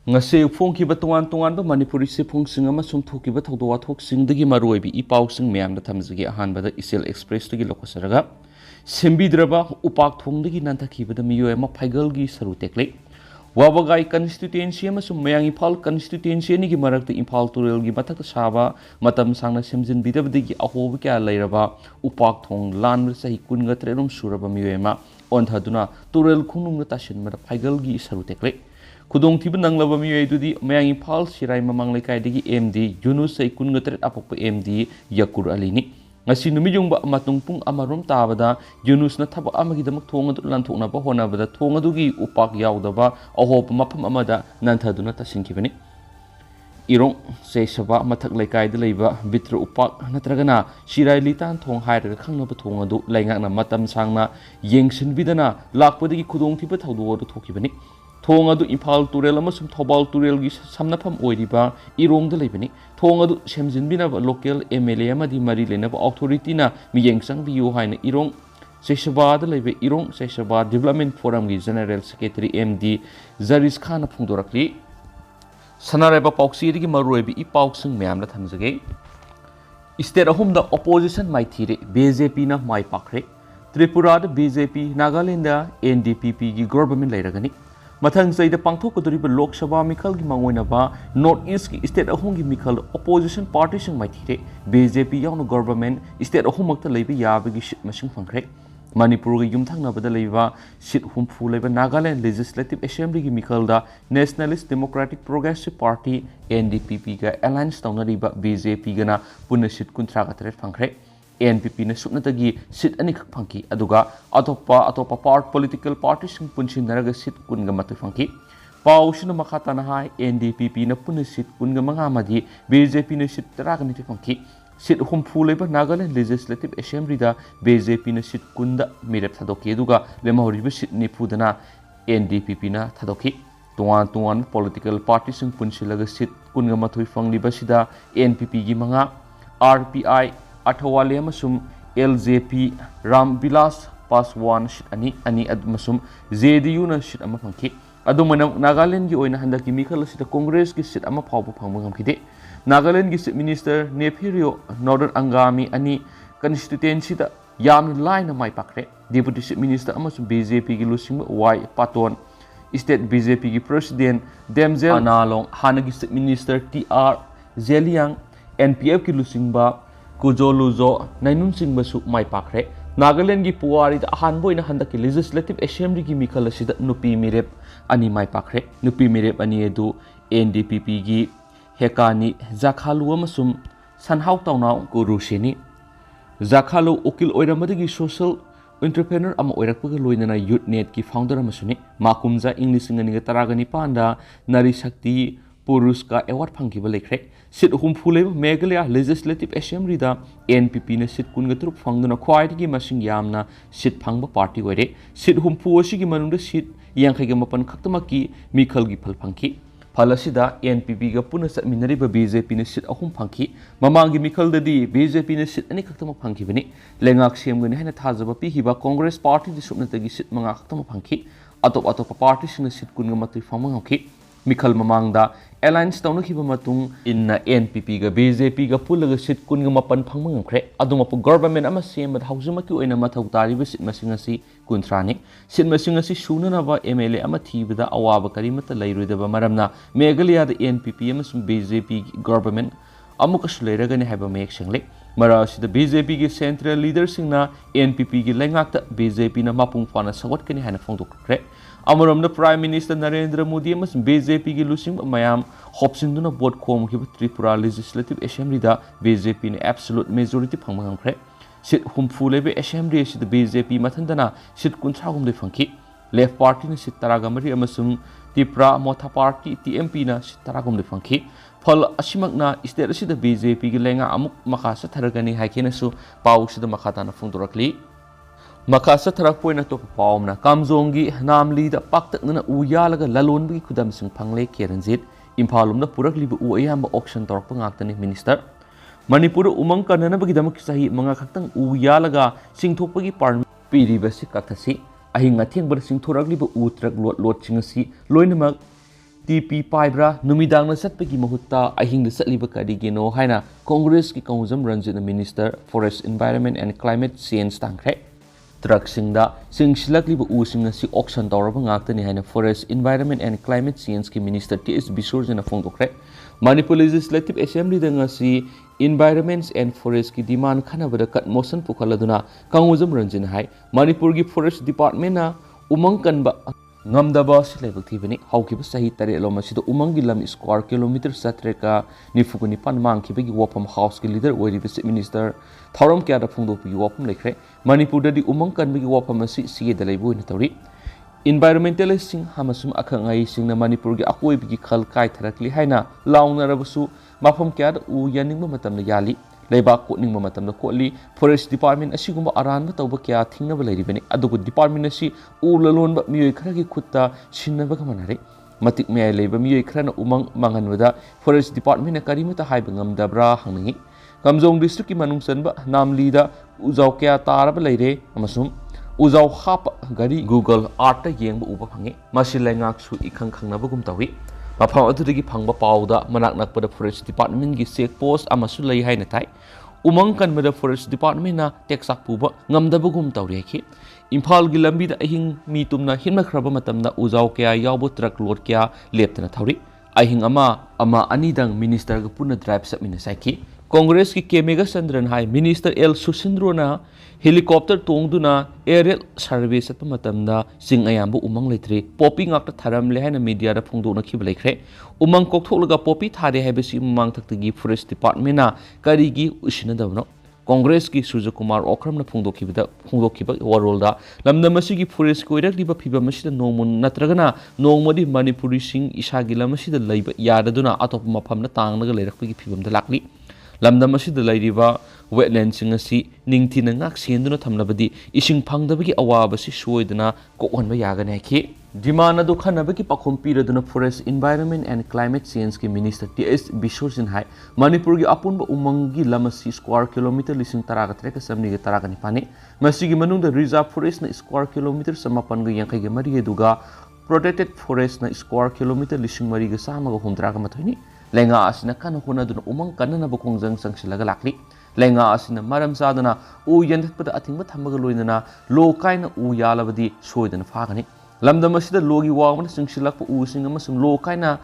ngase phongkiba tongan tongan ba manipuri se phongsinga ma sum thokiba thodo wathok singdagi maroibi ipau sing myam da thamjigi ahanbada isel express tagi lokosaraga sembidraba upak thongdagi nanthakibada miyo ma phaigal gi saru tekle wabagai constituency ma sum mayang Imphal constituency ni gi marakta Imphal turel gi mathak saba matam sangna semjin bidabdagi ahob kya lairaba upak thong lan sahi kunga trerum suraba miyo ma onthaduna turel khunung ta sin ma phaigal gi saru tekle Kudong tiba nang laba miyo itu di mayang Imphal sirai mamang lekai digi MD Yunus say kun ngatret apok MD Yakur alini ngasi numiyong ba matungpung amarom tabada Yunus na thaba amagi damak thonga du lan thokna ba hona bada thonga dugi upak yaudaba ahop mapam amada nanthaduna tasinkibani irong say saba mathak lekai de leiba bitra upak natragana sirai litan thong hairaga khangnaba thonga du laingakna matam sangna yengsin bidana lakpadagi kudong tiba thawdu du thokibani thong adu Imphal turel amasum thobal turel gi samnafam oiriba irong da leibani thong adu semjinbina local MLA amadi mari lena authority na miyengsang biu haina irong Seshaba da leibe irong Seshaba Development Forum gi General Secretary MD Zaris Khan phungdorakli sanareba pauksi gi maroibi I pauksing myam la thamjage state ahum da opposition mai thire BJP na mai pakre Tripura da BJP Nagaland da NDPP gi government leiragani Mathang say the Pangthok Duriba Lok Sabha Mikal Gimangoinaba, North East State of Hongi Mikal, opposition partition mighty, BJP Young government, State of Homakta Labi Yabagi Machine Funkre, Manipur Yumtanga Badaleva, Sit Humfu Leva Nagaland Legislative Assembly Mikalda, Nationalist Democratic Progressive Party, NDPP ga Alliance Taunariba, BJP Gana, Punasit Kuntragatre Funkre. NPP na suknatagi sit anik phangki aduga atopa part political parties sing punchin naraga sit kunga matu phangki pausina makhata na hai NDPP na pun sit kunga manga madi BJP na sit taragani phangki sit humfu leba Nagaland Legislative Assembly da BJP na sit kunda mirep thadoki aduga lemahoriba sit ni phudana NDPP na thadoki tuan political parties sing punchilaga sit kunga matu phangli basida NPP gi manga RPI Athawale amasum LJP Ram Vilas Paswan shit ani amasum JDU na shit ama phangki adumana Nagaland gi oina handaki mikhala sita Congress gi shit ama phawbu phangbu ngamkide Nagaland gi Minister Nepirio Northern Angami ani constituency da yam line mai pakre Deputy Chief Minister amasum BJP gi lusing Y Paton State BJP gi President Demzel Analong hanagi Minister TR Zeliang NPF gi lusing ba Kujoluzo Nainun Singh Basu Mai Pakre Nagaland gi Puwari da Hanboy na handaki Legislative Assembly gi Mikala sida Nupi Mirep ani Mai Pakre Nupi Mirep ani edu NDPP gi Hekani Zakhalu amasum Sanhau Taunau Gurusini Zakhalu Ukil Oiramadagi Social Entrepreneur ama oirakpaga loinana Youth Net ki founder amasuni Makumza English ngani taragani panda Nari Shakti Puruska award phangkiba lekre sit humphule Meghalaya Legislative Assembly da NPP na sit kun gatrup phangduna khwaidagi masing yamna sit phangba party oire sit humphu asigi manungda sit yangkhaiga mapan khaktamaki mikhal gi phal phangki phalasida NPP ga puna satminariba BJP na sit ahum phangki mamangi mikhal dadi BJP na sit ani khaktama phangki bani lengak semgani haina thajaba pi hiba Congress party di supnatagi sit manga khaktama phangki atop party sina sit kun ga matui phangma ngki Mikhal mamangda alliance taunu khiba matung inna NPP ga BJP ga pulaga sit kun ga mapan phangma ngkhre adumapu government ama semba haujuma ki oina mathau tari sit masingasi kuntrani sit masingasi shuna na ba MLA ama thibada awaba karimata lairuida ba maramna Meghalaya da NPP ama sum BJP government amuka sulairaga ne haba mek sengle mara sida BJP gi central leader singna NPP gi lengakta BJP na mapung fana sawat kani hana phongdokre Amaramna Prime Minister Narendra Modi amas BJP gi lusing mayam hopsinduna vote khom ki Tripura Legislative Assembly da BJP ne absolute majority phangma ngkhre sit humphulebe assembly sit BJP mathandana sit kunthagum de phangki left party ne sit taragamari amasum Tripura Motha Party TMP na sit taragum de phangki phal asimakna state sit BJP gi lenga amuk makha sa tharagani haikena su pau sit makha ta na phungdorakli Makasa Tarakpoina to Palmna, Kamzongi, Namli, the Pakta Uyalaga, Lalunbi, Kudam Sing Pangle, Kerenzit, Impalum, the Purakli, Uyamba auction Torpangakani Minister. Manipur Umanka Nanabagidamaksahi, Mangakatan, Uyalaga, Sing Topagi Parm, Piri Basic Katasi, Ahinga Ting, but Sing Toragli, Utrak, Lord Chingasi, Loinamak, TP paibra numidang na satpagi mahutta ahing da satliba karigino haina Congress ki Kaungzam Ranjit Minister Forest Environment and Climate Change tangkhre truck singda singsilakliba using si auction tawraba ngaktani haina Forest Environment and Climate Change ki Minister TS Bisurjana phongdokre Manipur Legislative Assembly da ngasi Environments and Forest ki demand khanabada kat motion pukhaladuna Kaungzam Ranjit hai Manipur ki Forest Department na umang kanba ngamdaba si level thibani haukiba sahi tare loma sida umangi lam square kilometer satreka nifuguni pan mangkibagi wapam house ki leader oiri vice minister thoram kya da phungdo pi wapam lekre Manipur da di umang kan bagi wapam asi si da leibu ni tori environmentalist sing hamasum akhangai sing na Manipur gi akoi bigi khal kai tharakli haina launa rabusu mafam kya da u yaningba matam na yali Leibak ko ning matam na koli Forest Department asigumba aran ba tawba kya thingna ba leiribani adugo department asi ulalon ba miyoi khara gi khutta sinna ba kamanare matik me leiba miyoi khara na umang manganwada Forest Department na karimata haiba ngamdabra hangni Kamjong district ki manungsan ba namli da ujaw kya tar ba leire amasum ujaw hap gari Google Art ta yengba uba phangi masilengak su ikhang khangna ba gum tawi Mafam adudagi phangba pauda manak nakpada Forest Department gi check post amasu lei haina tai umang kanmada Forest Department na teksak puba ngamdabagum tawri ki Imphal gi lambi da ahing mi tumna hinma khraba matamna ujaw kya yawbo truck load kya leptana thawri ahing ama anidang minister ga puna drive sapmina saiki Congress ki Kemega Sandran hai Minister L Susindro na helicopter tongduna aerial survey satpa matamda sing ayambu umang leitri popi ngakta tharam le haina media da phungdona khib leikre umang koktholaga popi thare haibesi mang thakti Forest Department na karigi usina dabno Congress ki Surya Kumar Okram na phungdokhiba warolda lamdamasi ki forest ko irakliba phiba masida nongmun natragana nongmodi Manipuri sing isagi lamasida leiba yadaduna atop mafam na tangnaga leirakpagi phibam da lakli Lamdam asida lairiba wetland sing asi ningthina ngak senduna thamnabadi ising phangdabagi awabasi soidana kokhanba yagana ki demand adu khanabagi pakhom piraduna Forest Environment and Climate Change ki Minister TS Bisurjin hai Manipur gi apunba umangi lamasi square kilometer lising taraga treka samni gi taraga ni pani masigi manungda reserve forest na square kilometer samapan gi yankai gi mari duga protected forest na square kilometer lising mari gi sama ga humdraga mathoini Lenga asina kana hona duna umang kana na bukongjang sangsilaga lakli lenga asina maram sadana u yanthatpada athingba thamaga loinana lo kaina u yalabadi soidana phagani lamdam asida logi wawna sangsilakpa u singa masum lo kaina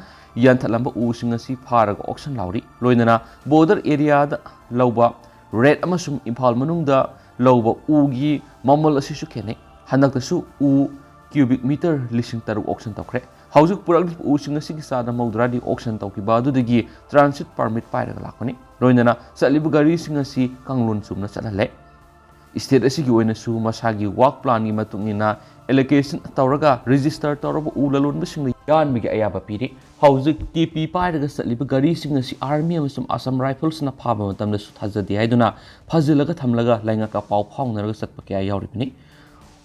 yanthatlamba u singa si pharaga auction lauri loinana border area da lauba red amasum Imphal manungda lauba ugi mamal asisu khene handaktasu u cubic meter lising taru auction tawkhre Hausuk purak using asig sada maudradi auction tawkiba adudagi transit permit pairaga lakoni loinana satlibu gari singasi kanglon sumna chalale state asigi oina su masagi work plan gi matungina allocation tawraga register tawraba ulalon basing yan migi ayaba piri hausuk TP pairaga satlibu gari singasi army amasum Assam Rifles na phaba matamda su thajadi haiduna phajilaga thamlaga lainga ka pau phaunaraga satpa kya yauribni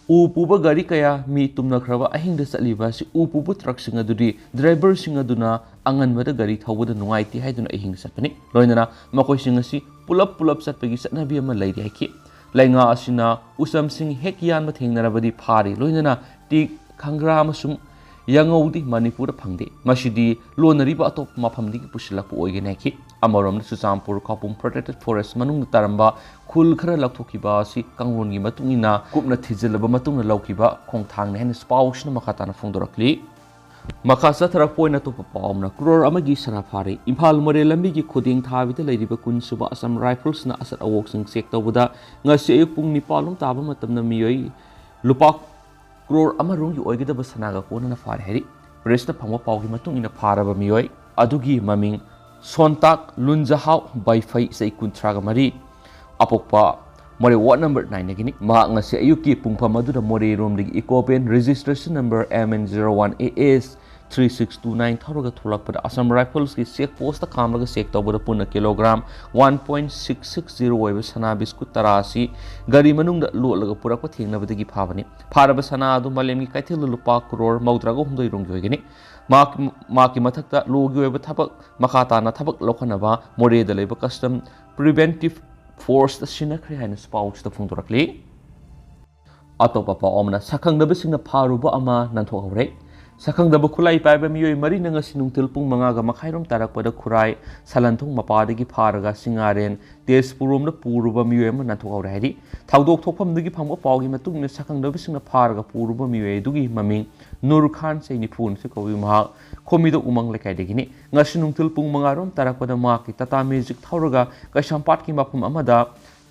Upuba gari kaya mi tumna khraba ahing da satliba si upuba truck singa dudi driver singa duna angan mada gari thawada nungaiti haiduna ahing satpani loinana makoi singa si pulap satpagi satnabi ama lairi haiki lainga asina usam sing hek yan ma thengnarabadi phari loinana tik khangra amasum yangaudi Manipur phangde masidi lonariba atop mafamdi pusilak oigene ki amarom Susampur Khapum Protected Forest manung taramba khul khara lakhokiba si kanglon gi matungina kupna thijilaba matungna laukiba khongthang ne hen spausna makhatana phongdorakli makasa tharak poina to paumna crore amagi sarafari Imphal more lambi gi khoding thabita leiriba kunsuba Assam Rifles na asat awok sing sek tawda ngasi ayuk pung nipalum taba matamna miyoi lupak crore amarung gi oigidaba sanaga kona na far heri press na phangwa pawgi matung ina faraba miyoi adugi maming Sontak Lunjahau Baifai say kuntraga mari apokpa more ward number 9 nagini ma ngasi ayuki pungpha maduda more room dig ecopen registration number MN01AS 3629 tharoga tholakpada Assam Rifles ki check post ta kamraga check tawbada punna kilogram 1.660 oiba sana biscuit tarasi gari manungda lolaga purakpa thengnabadagi phabani pharaba sana adu malemi kaithil lupa crore maudraga humdoi ronggi hoigini Maki mathakta logi oiba thabak makhatana thabak lokhanaba more da leiba custom preventive force ta sinakhre haina spouse ta phungdorakli atopa pa omna sakhangdaba singna pharuba ama nanthok hore Sakangdaba khulai paiba miyoi mari nanga sinungtil pung mangaga makhairom tarakpada khurai salanthong mapadagi pharaga singaren tespuromna puruba miyoi ma nathokawra hari thaudok thokphamdagi phangba pawgi matungna sakangdaba singna pharaga puruba miyoi dugi maming Nur Khan sei nifun se kawi ma khomido umang lekai degini nga sinungtil pung mangarom tarakpada ma ki tata magic thauraga kaisampat ki mapum amada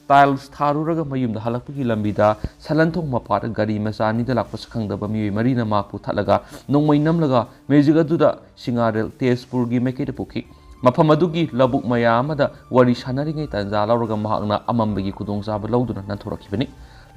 tiles tharuraga mayumda halakpagi lambida salanthong mapat gari masani da lakpa sakhangdaba miyoi marina mapu thalaga nongmai namlaga mejiga duda singarel tespur gi mekede pukhi mafam adugi labuk maya amada wari sanaringai tanja lauraga mahakna amambagi khudongchaba lauduna nanthoraki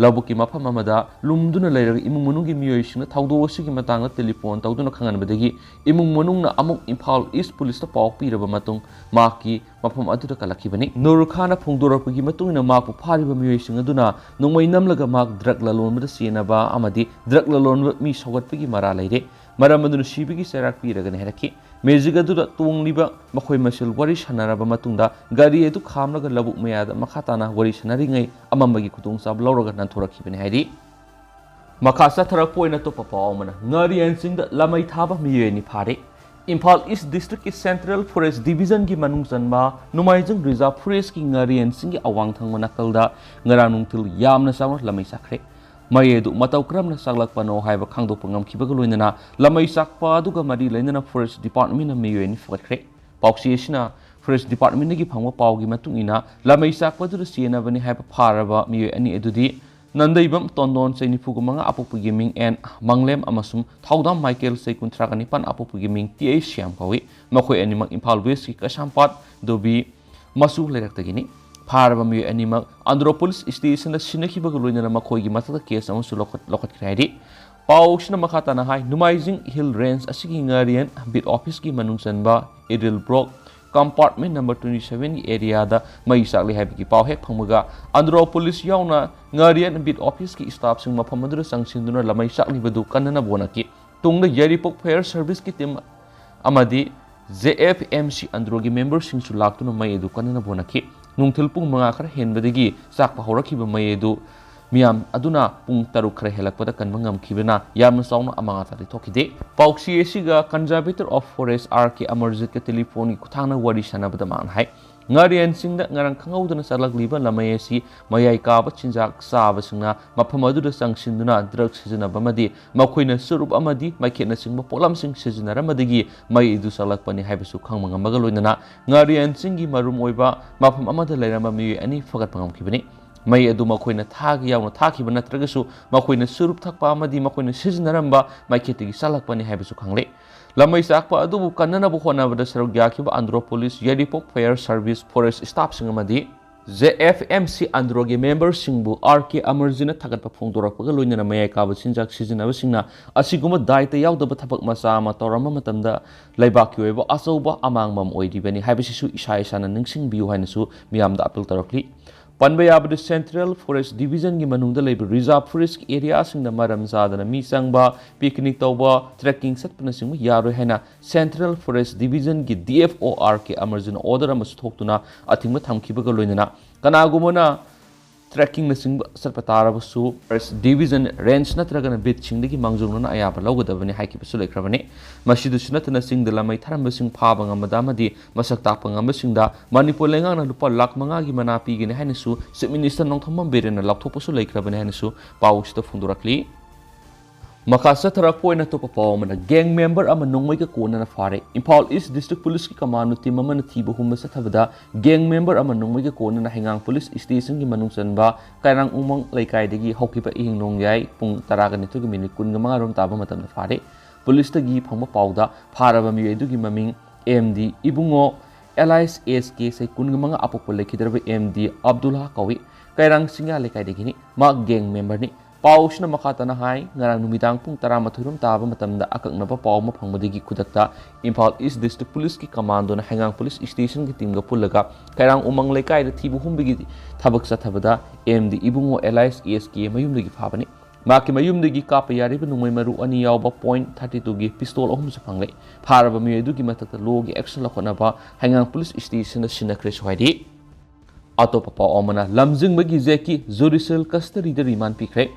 Labuki mafam amada lumduna leiraga imung manunggi miyoi singna thaudo wasigi matangna telephone tawduna khanganbadagi imung manungna amuk Imphal East Police ta paw piraba matung maki mafam aduda kalakibani Nur Khan phongdorapagi matungina makpu phariba miyoi sing aduna nongmai namlaga mak drug lalonbada sienaba amadi drug lalonba mi sogatpagi mara leire maram aduna sibigi serak piragane heraki mejiga duda tongliba makhoi masil wari sanaraba matungda gari edu khamlaga labuk mayada makhatana wari sanaringai amambagi khudongchab lauraga nanthoraki haidi makasa tharak poina to papa omana ngarian singda lamai thaba miyeni phare Imphal East District ki Central Forest Division ki manung sanba numaijung reserve forest ki ngarian singi awang thangmana kalda ngaranungtil yamna sawa lamai sakre Mayedu matau kramna saglak pano haiba khangdo pangam khibaga loinana lamai sakpa aduga mari leinana Forest Department na miyeni fokhre pauksi esina Forest Department gi phangwa pawgi matungina lamai sakpa du siena bani haiba pharaba miyoi ani edudi nandaibam tondon sei nifugu manga apupugi ming en manglem amasum thaudam Michael sei kuntragani pan apupugi ming ti siam kawi makhoi ani mak Imphal West ki kasampat dobi masu leiraktagini Pharaba mi animal Andropolis station la sinakhiba loina makhoi gi mathaka case amu lokat khraidi pausna makhata na hai numaijing hill range asigi ngarian bit office ki manung sanba Edelbrook compartment number 27 area da mai sakli hai ki pau hek phangmaga Andropolis yauna ngarian bit office ki staff sing mafam adura sangsinduna lamai sakli badu kanana bonaki tungda yaripok fire service ki team amadi JFMC Androgi member sing su laktuna mai edu kanana bonaki Nungtil pung mga khara henbadagi sakpa horakhiba mayedu miyam aduna pung taruk khara helakpada kan mangam khibena yamna sauna amanga tari thokide pauksi esiga conservator of forest RK Amarjit ke telephone kuthana wari sanabada man hai ngarian singda ngarang khangaudana sarlagliba lamayesi mayai kaba chinjak saba singna mafam aduda sangsinduna drug sizinaba madi makhoina surup amadi maikhetna singba polam sing sizinaramadagi mai idu sarlakpani haibasu khangmangamaga loinana ngarian singi marum oiba mafam amada leirama mi ani fagat pangam khibani mai adu makhoina thagi yauna thakhiba natragasu makhoina surup thakpa amadi makhoina sizinaramba maikhetigi salakpani haibasu khangle Lamai sakpa adubu kanana bu honabada sarok yakhiba Andropolis Yaripok Fire Service Forest staff singamadi JFMC Androgi member singbu RK Amarjina thagatpa phongdorakpaga loinana mayai kaba sinjak sizinaba singna asiguma daita yaudaba thabak macha ama torama matamda laibaki oiba achauba amangmam oidibani haibasisu isa isana ningsingbiu hainasu miyamda appeal tarakli Panba yabada Central Forest Division gi manungda leiba reserve forest area singna maram zadana mi sangba picnic tawba trekking satpana singma yaroi haina Central Forest Division gi DFO RK Amarjina order ama thoktuna athingma thamkhibaga loinana kanagumana trekking na singba satpatarabasu Forest Division range natragana bit singdagi mangjungna ayaba lawgadabani haikibasu leikrabani masidu sinatana singda lamai tharamba sing phaba ngamadamadi masak takpa ngamasingda Manipur lengana lupa lakh manga gi mana pigini hainasu Chief Minister nongthamam berena lakthokpasu leikrabani hainasu pausita phungdorakli Makasa tharak poina to papawmana gang member ama nongmai ka kona na fare Imphal East District Police ki command team ama na thiba humba sa thabada gang member ama nongmai ka kona na hingang police station gi manung sanba kairang umang laikai dagi hokipa ihing nongyai pung taraga nito gi minute kun nga rom taba matam na fare police ta gi phangba pawda pharaba mi edu gi maming MD Ibungo Elias SK sai kun nga apopol lekhidarba MD Abdullah Kawi kairang singa laikai dagi ni ma gang member ni Pausna makatana hai ngarang numidang pung taramathurum taba matamda akaknaba pawma phangmadigi khudakta Imphal East District Police ki commando na hangang police station ki team ga pullaga kairang umang lekai da thibu humbigi thabak sa thabada MD Ibungo Elias SK mayumdagi phabani maki mayumdagi kapa yariba nungmai maru ani yawba .32 gi pistol ahum sa phangle pharaba mi edu gi matakta logi action lakhonaba hangang police station da sinakre sohaidi Ato papa omana lamjing bagi zeki judicial custody da remand pikre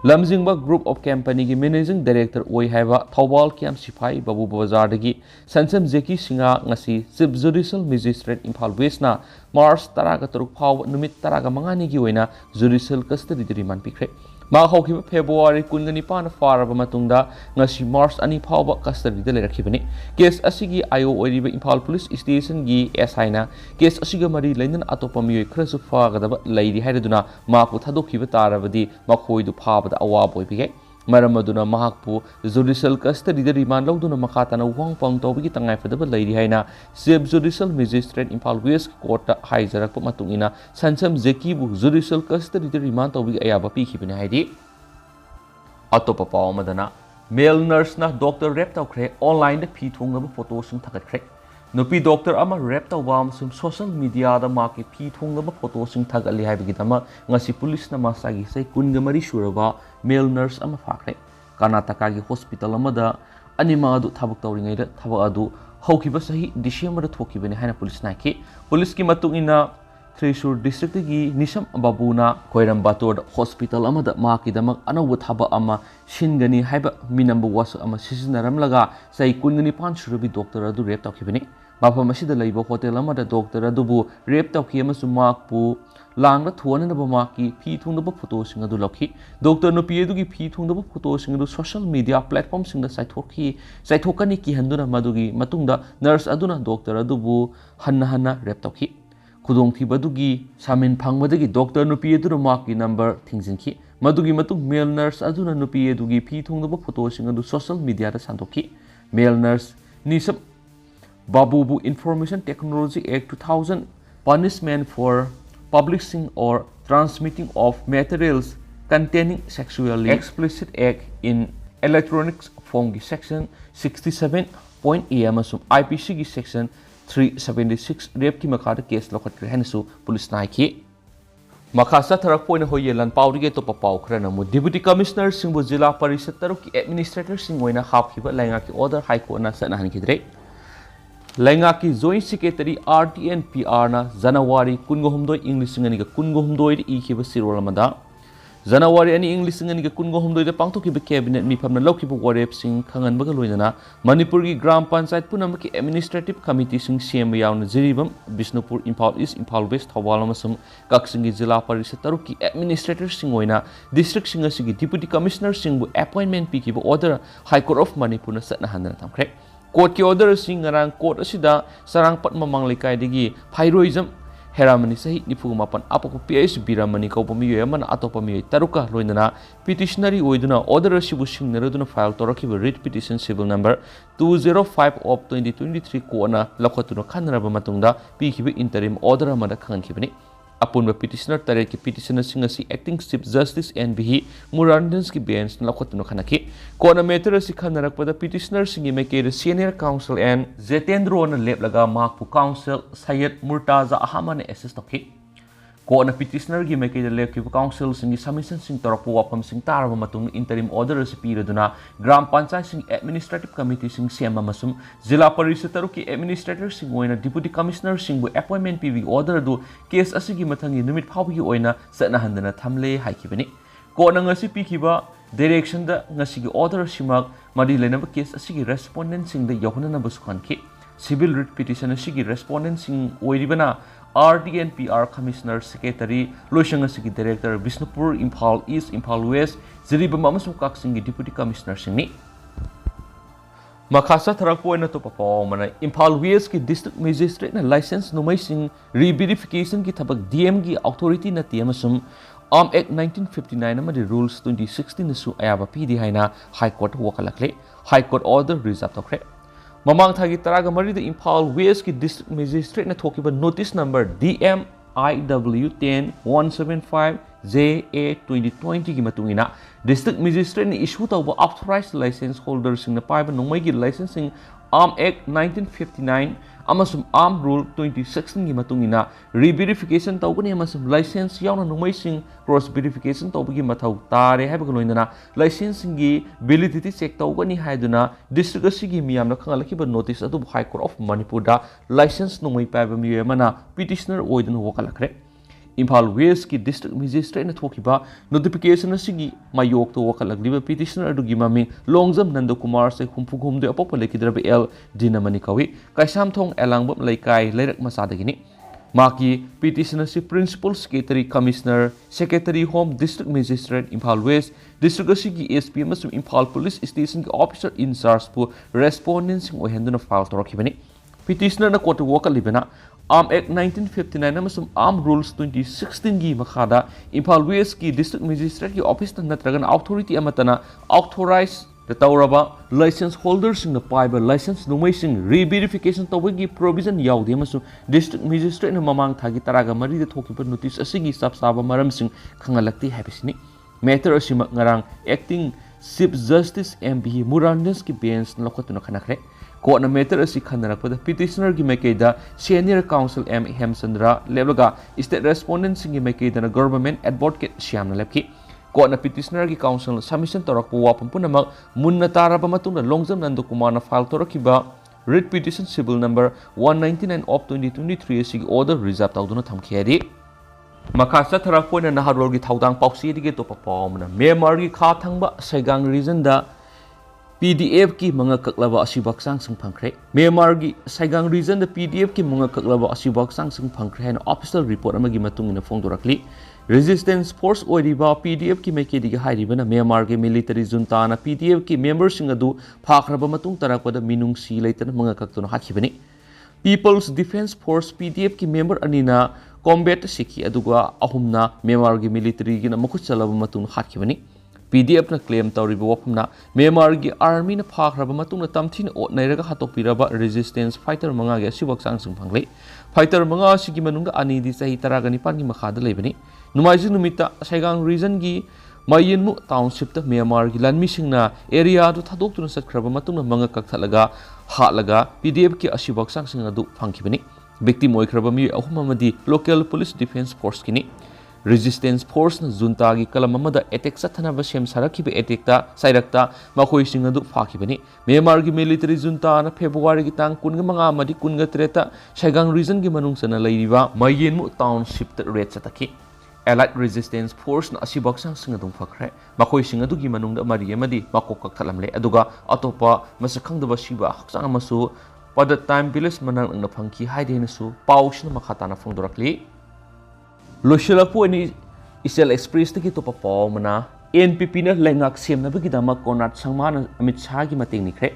lamjingba group of company gi managing director oi haiba thawbal kiam sifai babu bazar dagi sansam jeki singa ngasi chief judicial magistrate Imphal West na March 13 phaw numit 15 ni gi oina judicial custody remand pikre ma hawkiba February 19 faraba matungda ngasi March 2 phawba custody da lerakibani case asigi ayo oiriba Imphal Police Station gi SI na case asiga mari lainan atopa miyoi khrasu fagadaba lairi haiduna ma ku thadokhiba tarabadi makhoidu phaba awab oibige maram aduna mahakpu judicial custody da remand lawduna makhatana wangpang tawbigi tangai fadaba lairi haina chief judicial magistrate Imphal West court ta haijarakpa matungina sansam jeki bu judicial custody da remand tawbigi ayaba pikhibani haidi atopa paw madana male nurse na doctor rep tawkhre online da phi thongaba photo sing thagatkre nupi doctor ama rep tawba sum social media da maki phi thongaba photo sing thagali haibigi dama ngasi police na masagi sai kunga mari suraba male nurse ama fakre Karnataka gi hospital amada anima adu thabuk tawringai da thabak adu haukiba sahi December da thokibani haina police na ki police ki matungina Thrissur district gi Nisam Babuna Koiram Bator hospital amada maki damak anawu thaba ama shingani haiba minamba was ama sisinaram laga sai kungani pan surabi doctor adu rep tawkibani mafam asida laiba hotel amada doctor adubu rep tawki amasu makpu langna thuanaba maki phi thungdaba photo sing adu lokhi doctor no pi edu gi phi thungdaba photo sing adu social media platform sing da saithokani ki handuna madugi matungda nurse aduna doctor adubu hanna rep tawki khudong thibadugi samin phangmadagi doctor nupi edu maki number thingjinki madugi matung male nurse aduna nupi edugi phi thungdaba photo sing adu social media da sandoki male nurse Nisam Babubu Information Technology Act 2000 punishment for publishing or transmitting of materials containing sexually explicit act in electronics form gi section 67.a amasum IPC gi section 376 rape ki makha da case lokhatkre hanasu police nai ki makasa tharak poina hoyelan pawrige to papaw khra namu deputy commissioner singbu jila parishad taruk ki administrator singoina hapkiba lainga ki order high court na sana hankidre lainga ki joint secretary RTN PR na January 19 English ngani ga 19 ri ikhiba sirol amada January ani English ngani ga 19 da pangthokiba cabinet mi phamna lokhiba warep sing khangan baga loinana Manipur gi gram panchayat punam ki administrative committee sing CM yauna jiribam Bishnupur Imphal East Imphal West Thawal amasum Kaksingi jila parishad taruk ki administrator sing oina district sing asigi deputy commissioner sing bu appointment pikiba order High Court of Manipur na satna handana thamkhre court ki order sing ngarang court asida sarang patma manglikai digi phyroism heramani sahi nifumapan apaku PS biramani ko pami yamana atopami taruka loinana petitionary oiduna order asibu singnaraduna file torakiba writ petition civil number 205 of 2023 ko na lakhatuna khanraba matungda pikiba interim order amada khankibani Upon the petitioner tarek ki petitioner singasi acting chief justice NBH Murandans ki bench na lakhatuna khanaki kona matter si khanarak pada petitioner singi make senior counsel and Zetendro na lep laga makpu counsel Syed Murtaza Ahmad assist toki kona petitioner gi make lep ki counsel singi submission sing torakpu wapam sing taraba matung interim order si piraduna gram panchayat sing administrative committee sing sema masum jila parishad taruki administrator sing oina deputy commissioner sing bu appointment PV order du case asigi mathangi numit phawgi oina satna handana thamle haikibani kona ngasi pikiba direction da ngasi gi order simak madi lenaba case asigi respondent sing da yohana na busukhanki civil writ petition asigi respondent sing oiribana RTN PR Commissioner Secretary Loishanga Sigi Director Bishnupur Imphal East Imphal West Ziribam amasung Kaksingi Deputy Commissioner Singni Makasa Tharakpoina to Papaw Mana Imphal West ki District Magistrate na license numai sing re-verification ki thabak DM gi authority na tiamasum Act 1959 amadi rules 2016 su ayaba pidi haina High Court wakalakle High Court order reserve tokre Mamang thagi taraga mari the Imphal West ki district magistrate na thokiba notice number DM IW 10175 JA 2020 ki matungina district magistrate ni issue tawba authorized license holder sing na paiba nongmai gi licensing Act 1959 amasum Arm Rule 2016 gi matungina re-verification tawgani amasum license yauna nongmai sing cross verification tawbagi mathau tare haiba loinana license gi validity check tawgani haiduna district asigi miyamna khangalaki notice adu High Court of Manipur da license nongmai paiba miyamana petitioner oidun wakalakre Imphal West ki district magistrate na thokiba notification asigi mayok to wakalagdiba petitioner adugi maming Longjam Nandakumar se humphugumde apopa lekidraba L dinamani kawi kaisam thong elangbam laikai leirak masadagini maki petitioner si principal secretary commissioner secretary home district magistrate Imphal West district asigi SP amasung Imphal police station ki officer in charge pu respondents sing ohenduna file torakibani petitioner na court wakalibana Arm Act 1959 amasung Arm Rules 2016 gi makhada Imphal West ki district magistrate ki office na natragan authority amatana authorized tauraba license holders sing na paiba license numaising re-verification tawagi provision yaudi amasung district magistrate na mamang thagi taraga mari de thokiba notice asigi sabsaba maram sing khangalakti habisini matter asima ngarang acting Chief Justice MB Murandens ki bench na lokotuna khanakre court na matter asi khanarapada petitioner gi makeida senior counsel M Hemchandra leblaga state respondent sing gi makeida na government advocate Shyam na lepki court na petitioner gi counsel submission torakpu wapam punamak munna taraba matungna Longjam Nandakumar na file torakiba writ petition civil number 199 of 2023 asi order reserve tawduna thamkhiyari Makasa Tarapoina Naharolgi Taudang Pausi to Papamana, Memargi Katangba, Segang reason da PDF ki mga kaklaba asibak sang sung pangkre. Memargi Segang reason the PDF ki mga kaklaba asibak sang sung pangkre na official report amagi matung ina fong durakli. Resistance Force oiriba PDF ki may kidiga hairiba na Memargi military junta na PDF ki members sing adu phakraba matung tarakpada minung silaitan mga kaktono hakibani. People's Defense Force PDF ki member anina combat siki aduga ahumna Myanmar gi military gi na makhut chalaba matun hatkibani PDF na claim tawriba wapumna Myanmar gi army na phakraba matun na tamthin ot nairaga hatopiraba resistance fighter manga gi sibak sang sung phangle fighter manga sigi manunga ani di sahi taraga nipan gi makhada leibani numaiji numita Saigang region gi Mayinmu township ta Myanmar gi lanmi singna area du thadok tuna satkraba matun na manga kakthalaga hatlaga PDF ki asibak sang sing adu phangkibani victim oikraba mi ahum amadi local police defense force kini resistance force na junta gi kalam amada attack sathanaba sem sarakhiba attack ta sairakta makhoi sing adu phakibani Myanmar gi military junta na February gi tang 15 amadi 13 ta Saigang region gi manung sana leiriba Mayinmu township ta red sataki allied resistance force na asibak sang sing adu phakre makhoi sing adu gi manung da mari amadi makok kakhalamle aduga atopa masakhangdaba siba haksang amasu pada time village manang na phangki haidena su pausna makhatana phongdorakli loshalapu ani isel express tiki to papaw mana NPP na lengak semna bigidama konat sangman Amit Shah gi mating nikre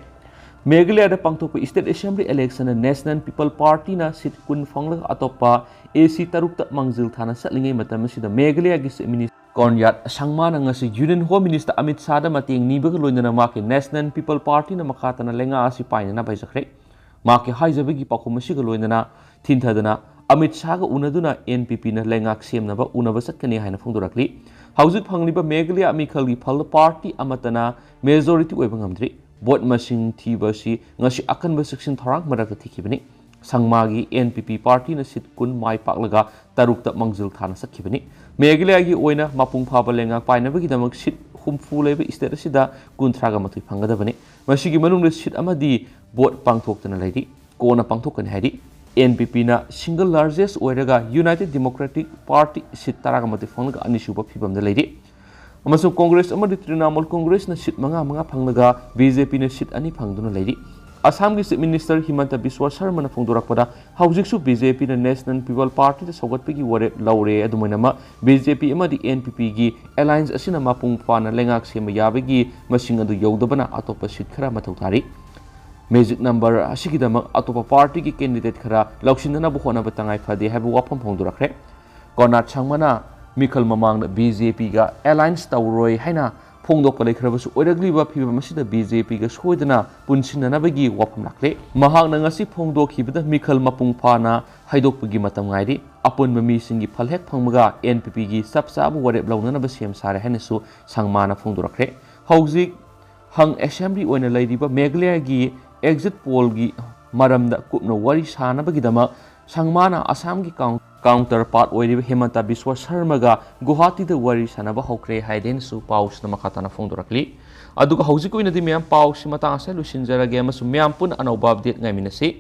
Meghalaya da pangthokpa state assembly election na National People Party na sit kun phangla atopa AC tarukta mangjil thana satlingai matam sida Meghalaya gi minister Konyat sangman nga si Union Home Minister Amit Shah da mating nibaga loinana maki National People Party na makhatana lenga asi paina na baisakre Maki haijabagi pakumasiga loinana thintadana Amit Shah ga unaduna NPP na lengak semnaba unaba satkani haina phongdorakli haujuk phangliba Meghalaya amikhalgi phal party amatana majority oiba ngamdri vote masing thibasi ngasi akanba section thorang marakta thikibani sangmagi NPP party na sit kun mai paklaga tarukta mangjil thana sakhibani Meghalaya gi oina mapung phaba lengak painabagi damak sit humfu leba state asida kunthraga matui phangadabani masigi manungna sit amadi vote pangthoktana laidi kona pangthokani haidi NPP na single largest oiraga United Democratic Party sit taraga mati phanglaga anisuba phibamda laidi amasung Congress amadi Trinamool Congress na sit manga phanglaga BJP na sit ani phangduna laidi Assam gi Chief Minister Himanta Biswa Sharma na phongdorakpada haujiksu BJP na National People Party da sogatpegi ware laure adumainama BJP amadi NPP gi alliance asina mapung phana lengak sema yabagi masing adu yaudabana atopa sit khara mathau tari Magic number asigidama atopa party ki candidate khara lauksinana bu khona batangai phade habu wapam phongdorakre konat changmana mikhal mamang BJP ga alliance tawroi haina phongdok palai kharabasu oiragliba phibam asida BJP ga soidana punsinana bagi wapam lakle mahang na ngasi phongdok hibada mikhal mapung phana haidokpagi matam ngairi apun mami singi phalhek phangmaga NPP gi sabsa bu warep launana ba sem sare hanesu sangmana phongdorakre haujik hang assembly oina lairiba Meghalaya gi exit poll gi maramda kupno wari sana bagidama sangmana Assam gi counterpart oiriba Himanta Biswa Sharma ga Guwahati da wari sana ba hokre haiden su paus na makatana phongdorakli aduga haujik oina di meyam paus matang asa lusinjarage amasu meyam pun anauba update ngai minasi